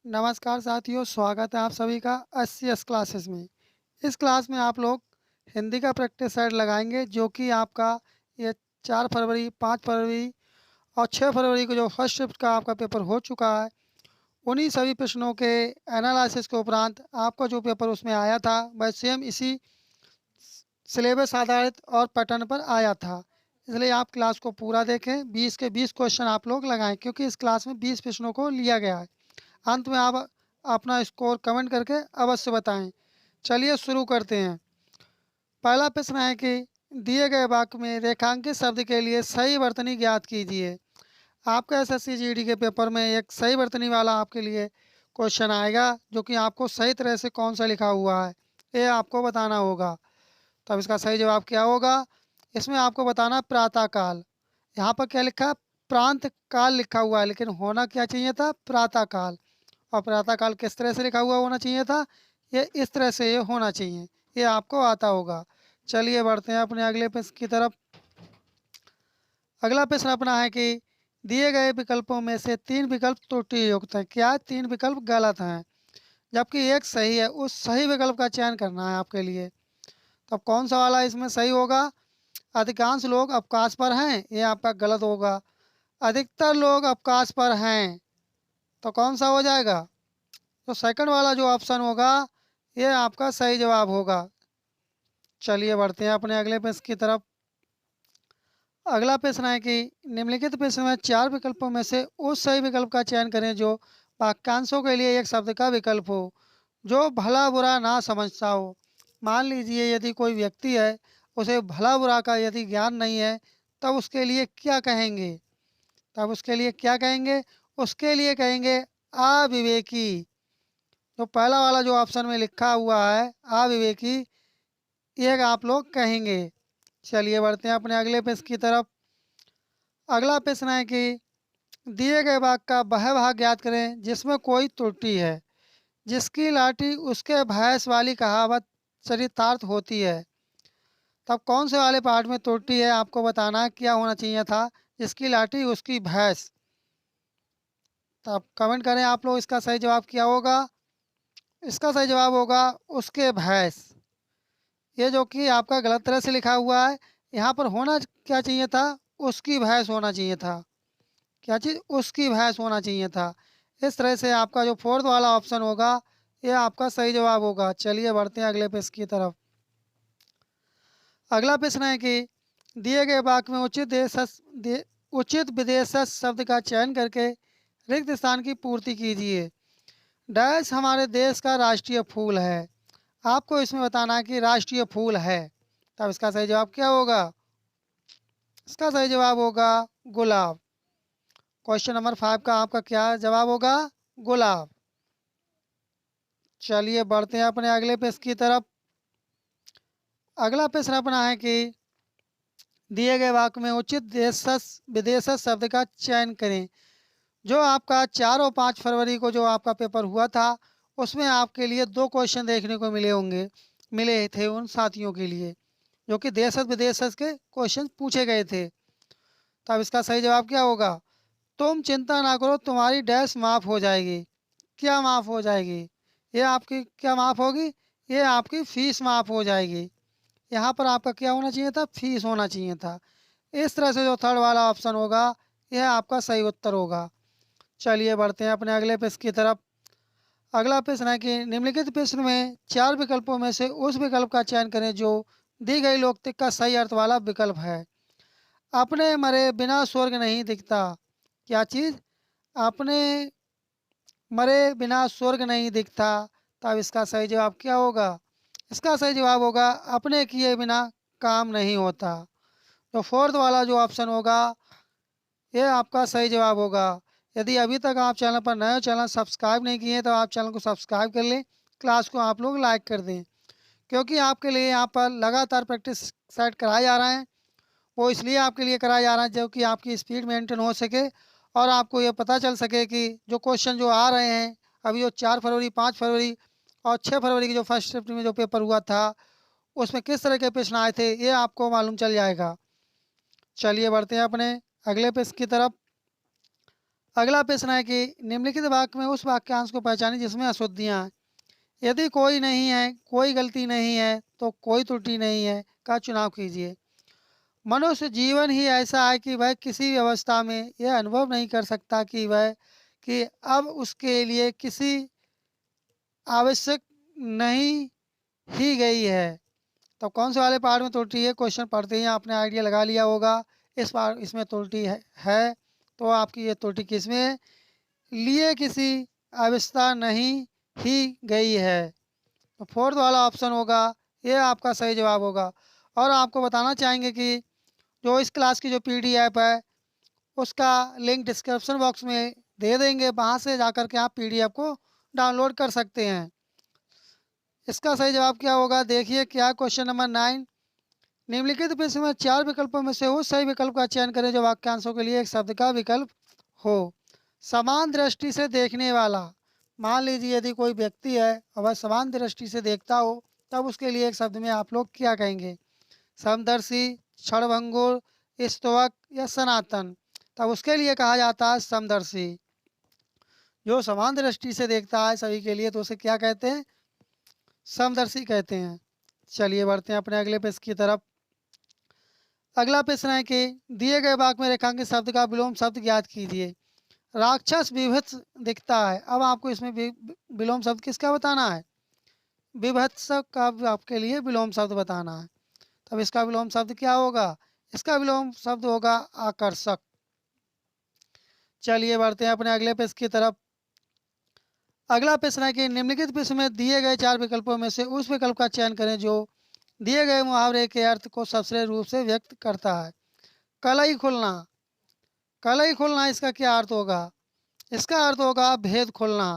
नमस्कार साथियों, स्वागत है आप सभी का एससीएस क्लासेस में। इस क्लास में आप लोग हिंदी का प्रैक्टिस सेट लगाएंगे जो कि आपका ये 4 फरवरी, 5 फरवरी और 6 फरवरी को जो फर्स्ट शिफ्ट का आपका पेपर हो चुका है, उन्हीं सभी प्रश्नों के एनालिसिस के उपरांत आपका जो पेपर उसमें आया था वह सेम इसी सिलेबस आधारित और पैटर्न पर आया था। इसलिए आप क्लास को पूरा देखें, 20 के 20 क्वेश्चन आप लोग लगाएं क्योंकि इस क्लास में 20 प्रश्नों को लिया गया है। अंत में आप अपना स्कोर कमेंट करके अवश्य बताएं। चलिए शुरू करते हैं। पहला प्रश्न है कि दिए गए वाक्य में रेखांकित शब्द के लिए सही वर्तनी ज्ञात कीजिए। आपका एसएससी जीडी के पेपर में एक सही वर्तनी वाला आपके लिए क्वेश्चन आएगा जो कि आपको सही तरह से कौन सा लिखा हुआ है ये आपको बताना होगा। तब इसका सही जवाब क्या होगा? इसमें आपको बताना प्रातःकाल। यहाँ पर क्या लिखा है? प्रांत काल लिखा हुआ है, लेकिन होना क्या चाहिए था? प्रातःकाल। और प्रातःकाल किस तरह से लिखा हुआ होना चाहिए था? ये इस तरह से ये होना चाहिए। ये आपको आता होगा। चलिए बढ़ते हैं अपने अगले प्रश्न की तरफ। अगला प्रश्न अपना है कि दिए गए विकल्पों में से 3 विकल्प त्रुटि युक्त हैं। क्या 3 विकल्प गलत हैं जबकि एक सही है? उस सही विकल्प का चयन करना है आपके लिए। तो अब कौन सा वाला इसमें सही होगा? अधिकांश लोग अवकाश पर हैं, ये आपका गलत होगा। अधिकतर लोग अवकाश पर हैं, तो कौन सा हो जाएगा? तो सेकंड वाला जो ऑप्शन होगा ये आपका सही जवाब होगा। चलिए बढ़ते हैं अपने अगले प्रश्न की तरफ। अगला प्रश्न है कि निम्नलिखित प्रश्न में 4 विकल्पों में से उस सही विकल्प का चयन करें जो वाक्यांशों के लिए एक शब्द का विकल्प हो, जो भला बुरा ना समझता हो। मान लीजिए यदि कोई व्यक्ति है, उसे भला बुरा का यदि ज्ञान नहीं है, तब उसके लिए क्या कहेंगे? तब उसके लिए क्या कहेंगे? उसके लिए कहेंगे अविवेकी। तो पहला वाला जो ऑप्शन में लिखा हुआ है अविवेकी, ये आप लोग कहेंगे। चलिए बढ़ते हैं अपने अगले प्रश्न की तरफ। अगला प्रश्न है कि दिए गए वाक्य का वह भाग ज्ञात करें जिसमें कोई त्रुटि है। जिसकी लाठी उसके भैंस वाली कहावत चरितार्थ होती है। तब कौन से वाले पार्ट में त्रुटि है आपको बताना है। क्या होना चाहिए था? जिसकी लाठी उसकी भैंस। तब कमेंट करें आप लोग, इसका सही जवाब क्या होगा? इसका सही जवाब होगा उसके भैंस। ये जो कि आपका गलत तरह से लिखा हुआ है। यहाँ पर होना क्या चाहिए था? उसकी भैंस होना चाहिए था। क्या चीज़? उसकी भैंस होना चाहिए था। इस तरह से आपका जो फोर्थ वाला ऑप्शन होगा ये आपका सही जवाब होगा। चलिए बढ़ते हैं अगले प्रश्न की तरफ। अगला प्रश्न है कि दिए गए वाक्य में उचित विदेशज शब्द का चयन करके रिक्त स्थान की पूर्ति कीजिए। डैश हमारे देश का राष्ट्रीय फूल है। आपको इसमें बताना है कि राष्ट्रीय फूल है। तब इसका सही जवाब क्या होगा? इसका सही जवाब होगा गुलाब। क्वेश्चन नंबर 5 का आपका क्या जवाब होगा? गुलाब। चलिए बढ़ते हैं अपने अगले प्रश्न की तरफ। अगला प्रश्न अपना है कि दिए गए वाक्य में उचित देशज विदेशज शब्द का चयन करें। जो आपका 4 और 5 फरवरी को जो आपका पेपर हुआ था उसमें आपके लिए 2 क्वेश्चन देखने को मिले थे उन साथियों के लिए, जो कि देशज विदेशज के क्वेश्चन पूछे गए थे। तब इसका सही जवाब क्या होगा? तुम चिंता ना करो, तुम्हारी डैश माफ़ हो जाएगी। क्या माफ़ हो जाएगी? ये आपकी क्या माफ़ होगी? ये आपकी फ़ीस माफ़ हो जाएगी। यहाँ पर आपका क्या होना चाहिए था? फीस होना चाहिए था। इस तरह से जो थर्ड वाला ऑप्शन होगा यह आपका सही उत्तर होगा। चलिए बढ़ते हैं अपने अगले प्रश्न की तरफ। अगला प्रश्न है कि निम्नलिखित प्रश्न में 4 विकल्पों में से उस विकल्प का चयन करें जो दी गई लोकोक्ति का सही अर्थ वाला विकल्प है। अपने मरे बिना स्वर्ग नहीं दिखता। क्या चीज़? अपने मरे बिना स्वर्ग नहीं दिखता। तब इसका सही जवाब क्या होगा? इसका सही जवाब होगा अपने किए बिना काम नहीं होता। तो फोर्थ वाला जो ऑप्शन होगा ये आपका सही जवाब होगा। यदि अभी तक आप चैनल पर नए हो, चैनल सब्सक्राइब नहीं किए तो आप चैनल को सब्सक्राइब कर लें, क्लास को आप लोग लाइक कर दें, क्योंकि आपके लिए यहाँ पर लगातार प्रैक्टिस सेट कराए जा रहे हैं। वो इसलिए आपके लिए कराया जा रहा है जो कि आपकी स्पीड मेंटेन हो सके और आपको ये पता चल सके कि जो क्वेश्चन जो आ रहे हैं अभी, जो 4 फरवरी, 5 फरवरी और 6 फरवरी की जो फर्स्ट शिफ्ट में जो पेपर हुआ था उसमें किस तरह के प्रश्न आए थे ये आपको मालूम चल जाएगा। चलिए बढ़ते हैं अपने अगले प्रश्न की तरफ। अगला प्रश्न है कि निम्नलिखित वाक्य में उस वाक्यांश को पहचानें जिसमें अशुद्धियाँ हैं। यदि कोई नहीं है, कोई गलती नहीं है, तो कोई त्रुटि नहीं है का चुनाव कीजिए। मनुष्य जीवन ही ऐसा है कि वह किसी भी अवस्था में यह अनुभव नहीं कर सकता कि अब उसके लिए किसी आवश्यक नहीं ही गई है। तो कौन से वाले पार्ट में त्रुटि है, क्वेश्चन पढ़ते ही आपने आइडिया लगा लिया होगा। इसमें त्रुटि है तो आपकी ये त्रुटि किसमें है? लिए किसी अवस्था नहीं ही गई है। तो फोर्थ वाला ऑप्शन होगा, ये आपका सही जवाब होगा। और आपको बताना चाहेंगे कि जो इस क्लास की जो पीडीएफ है उसका लिंक डिस्क्रिप्शन बॉक्स में दे देंगे, वहाँ से जाकर के आप पीडीएफ को डाउनलोड कर सकते हैं। इसका सही जवाब क्या होगा, देखिए क्या क्वेश्चन नंबर 9। निम्नलिखित प्रश्न में 4 विकल्पों में से उस सही विकल्प का चयन करें जो वाक्यांशों के लिए एक शब्द का विकल्प हो। समान दृष्टि से देखने वाला, मान लीजिए यदि कोई व्यक्ति है और वह समान दृष्टि से देखता हो, तब उसके लिए एक शब्द में आप लोग क्या कहेंगे? समदर्शी, क्षणभंगुर, स्तवक या सनातन? तब उसके लिए कहा जाता है समदर्शी। जो समान दृष्टि से देखता है सभी के लिए, तो उसे क्या कहते हैं? समदर्शी कहते हैं। चलिए बढ़ते हैं अपने अगले प्रश्न की तरफ। अगला प्रश्न है कि दिए गए वाक्य में रेखांकित शब्द का विलोम शब्द ज्ञात कीजिए। राक्षस विभत्स दिखता है। अब आपको इसमें विलोम शब्द किसका बताना है? विभत्स का आपके लिए विलोम शब्द बताना है। तब इसका विलोम शब्द क्या होगा? इसका विलोम शब्द होगा आकर्षक। चलिए बढ़ते हैं अपने अगले प्रश्न की तरफ। अगला प्रश्न है कि निम्नलिखित प्रश्न में दिए गए 4 विकल्पों में से उस विकल्प का चयन करें जो दिए गए मुहावरे के अर्थ को सबसे रूप से व्यक्त करता है। कलई खुलना, कलई खुलना इसका क्या अर्थ होगा? इसका अर्थ होगा भेद खुलना,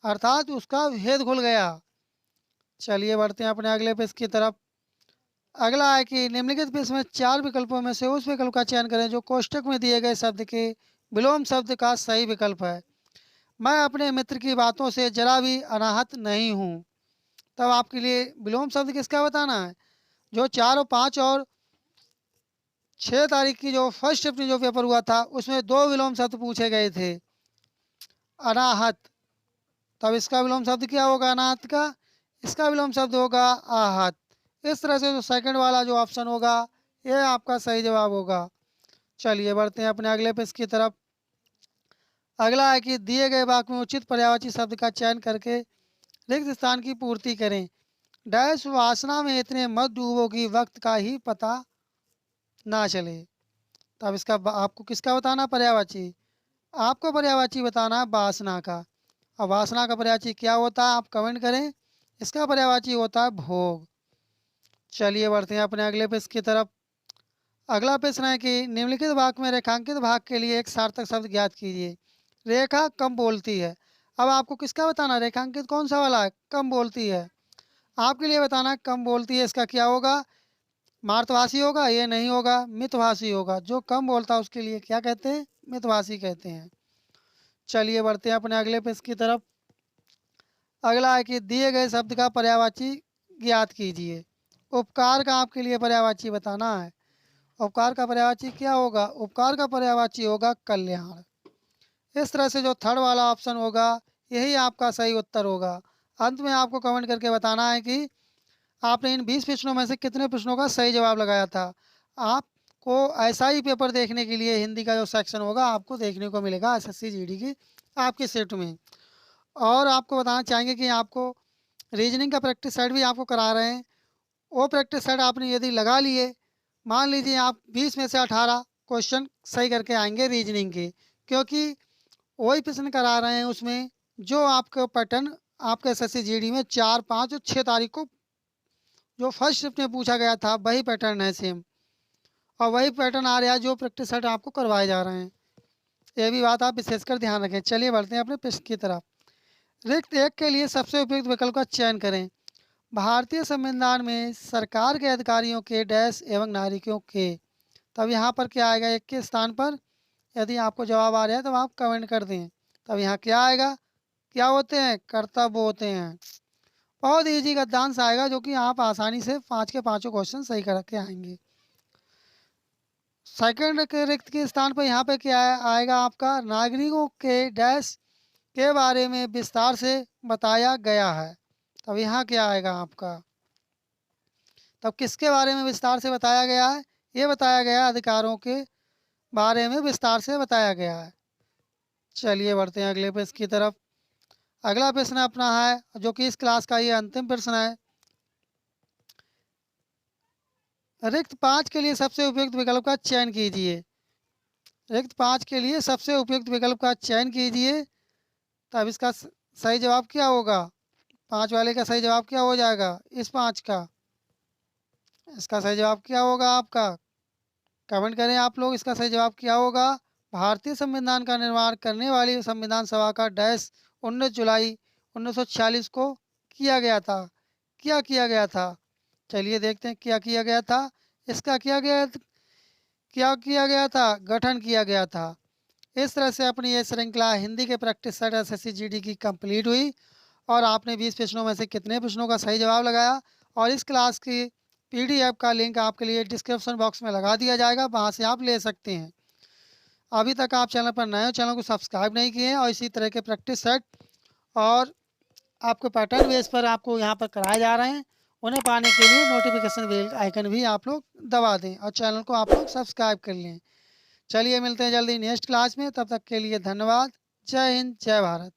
अर्थात उसका भेद खुल गया। चलिए बढ़ते हैं अपने अगले प्रश्न की तरफ। अगला है कि निम्नलिखित प्रश्न में 4 विकल्पों में से उस विकल्प का चयन करें जो कोष्ठक में दिए गए शब्द के विलोम शब्द का सही विकल्प है। मैं अपने मित्र की बातों से जरा भी अनाहत नहीं हूँ। तब आपके लिए विलोम शब्द किसका बताना है? जो 4 और 5 और 6 तारीख की जो फर्स्ट शिफ्ट में जो पेपर हुआ था उसमें 2 विलोम शब्द पूछे गए थे। अनाहत, तब इसका विलोम शब्द क्या होगा अनाहत का? इसका विलोम शब्द होगा आहत। इस तरह से जो सेकंड वाला जो ऑप्शन होगा ये आपका सही जवाब होगा। चलिए बढ़ते हैं अपने अगले पेज की तरफ। अगला है कि दिए गए वाक्य में उचित पर्यायवाची शब्द का चयन करके रिक्त स्थान की पूर्ति करें। डैश वासना में इतने मत डूबो कि वक्त का ही पता ना चले। तब इसका आपको किसका बताना पर्यायवाची? आपको पर्यायवाची बताना है वासना का। अब वासना का पर्यायवाची क्या होता है आप कमेंट करें। इसका पर्यायवाची होता है भोग। चलिए बढ़ते हैं अपने अगले पेज की तरफ। अगला प्रश्न है कि निम्नलिखित वाक्य में रेखांकित भाग के लिए एक सार्थक शब्द ज्ञात कीजिए। रेखा कम बोलती है। अब आपको किसका बताना? रेखांकित कौन सा वाला है? कम बोलती है। आपके लिए बताना कम बोलती है इसका क्या होगा? मार्तभाषी होगा? ये नहीं होगा, मितभाषी होगा। जो कम बोलता है उसके लिए क्या कहते हैं? मितभाषी कहते हैं। चलिए बढ़ते हैं अपने अगले पेज की तरफ। अगला है कि दिए गए शब्द का पर्यायवाची ज्ञात कीजिए। उपकार का आपके लिए पर्यायवाची बताना है। उपकार का पर्यायवाची क्या होगा? उपकार का पर्यायवाची होगा कल्याण। इस तरह से जो थर्ड वाला ऑप्शन होगा यही आपका सही उत्तर होगा। अंत में आपको कमेंट करके बताना है कि आपने इन 20 प्रश्नों में से कितने प्रश्नों का सही जवाब लगाया था। आपको ऐसा ही पेपर देखने के लिए हिंदी का जो सेक्शन होगा आपको देखने को मिलेगा एसएससी जीडी की आपकी शिफ्ट में। और आपको बताना चाहेंगे कि आपको रीजनिंग का प्रैक्टिस सेट भी आपको करा रहे हैं। वो प्रैक्टिस सेट आपने यदि लगा लिए, मान लीजिए आप 20 में से 18 क्वेश्चन सही करके आएंगे रीजनिंग के, क्योंकि वही प्रश्न करा रहे हैं उसमें जो आपका पैटर्न आपके एसएससी जीडी में 4, 5 और 6 तारीख को जो फर्स्ट शिफ्ट में पूछा गया था वही पैटर्न है सेम। और वही पैटर्न आ रहा है जो प्रैक्टिस सेट आपको करवाए जा रहे हैं। ये भी बात आप विशेषकर ध्यान रखें। चलिए बढ़ते हैं अपने प्रश्न की तरफ। रिक्त एक के लिए सबसे उपयुक्त विकल्प का चयन करें। भारतीय संविधान में सरकार के अधिकारियों के डैश एवं नागरिकों के। तब यहाँ पर क्या आएगा एक के स्थान पर? यदि आपको जवाब आ रहा है तो आप कमेंट कर दें। तब यहाँ क्या आएगा? क्या होते हैं? कर्तव्य होते हैं। बहुत ईजी गद्यांश आएगा जो कि आप आसानी से 5 के 5 क्वेश्चन सही करके आएंगे। सेकंड के रिक्त के स्थान पर यहाँ पे क्या आएगा आपका, नागरिकों के डैश के बारे में विस्तार से बताया गया है। तब यहाँ क्या आएगा आपका, तब किसके बारे में विस्तार से बताया गया है, ये बताया गया अधिकारों के बारे में विस्तार से बताया गया है। चलिए बढ़ते हैं अगले प्रश्न की तरफ। अगला प्रश्न अपना है जो कि इस क्लास का ये अंतिम प्रश्न है। रिक्त 5 के लिए सबसे उपयुक्त विकल्प का चयन कीजिए। रिक्त 5 के लिए सबसे उपयुक्त विकल्प का चयन कीजिए। तब इसका सही जवाब क्या होगा, 5 वाले का सही जवाब क्या हो जाएगा, इस 5 का, इसका सही जवाब क्या होगा आपका, कमेंट करें आप लोग, इसका सही जवाब क्या होगा। भारतीय संविधान का निर्माण करने वाली संविधान सभा का डैश 19 जुलाई 1946 को किया गया था। क्या किया गया था, चलिए देखते हैं क्या किया गया था। इसका क्या किया गया था, गठन किया गया था। इस तरह से अपनी ये श्रृंखला हिंदी के प्रैक्टिस सेट एसएससी जीडी की कंप्लीट हुई और आपने 20 प्रश्नों में से कितने प्रश्नों का सही जवाब लगाया। और इस क्लास की पीडीएफ का लिंक आपके लिए डिस्क्रिप्शन बॉक्स में लगा दिया जाएगा, वहाँ से आप ले सकते हैं। अभी तक आप चैनल पर नए हो, चैनल को सब्सक्राइब नहीं किए हैं और इसी तरह के प्रैक्टिस सेट और आपको पैटर्न बेस पर आपको यहाँ पर कराए जा रहे हैं, उन्हें पाने के लिए नोटिफिकेशन बेल आइकन भी आप लोग दबा दें और चैनल को आप लोग सब्सक्राइब कर लें। चलिए मिलते हैं जल्दी नेक्स्ट क्लास में, तब तक के लिए धन्यवाद। जय हिंद, जय भारत।